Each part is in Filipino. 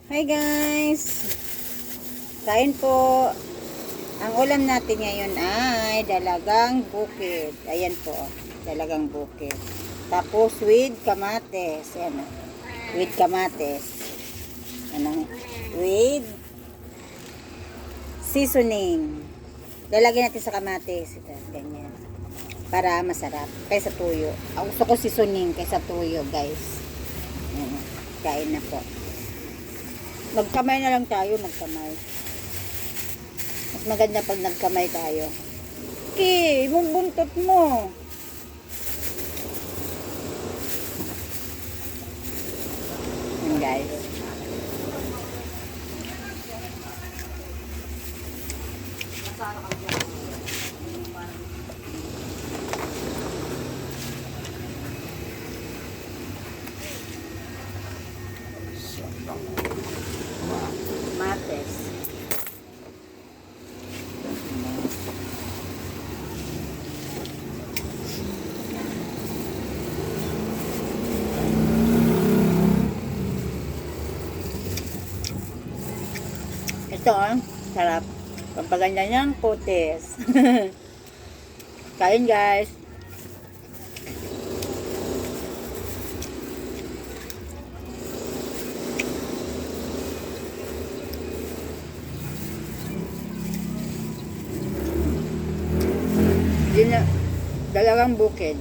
Hi guys! Kain po. Ang ulam natin ngayon ay dalagang bukid. Ayan po, dalagang bukid. Tapos with kamates. Ayan, with kamates. Ano? With seasoning. Lalagyan natin sa kamates. Ito, ganyan. Para masarap. Kaysa tuyo. Ang gusto ko seasoning kaysa tuyo, guys. Ayan. Kain na po. Magkamay na lang tayo, magkamay. Mas maganda pag nagkamay tayo. Okay, yung buntot mo. Yan guys. Mates. Ito sarap. Pampaganda niyang putis. Kain guys. Yun na, dalawang bukid.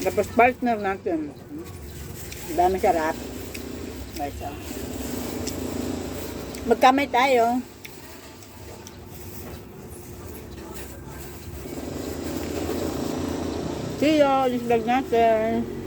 Tapos partner natin. Diba masarap? Guys, magkamay tayo. See you! This vlog natin.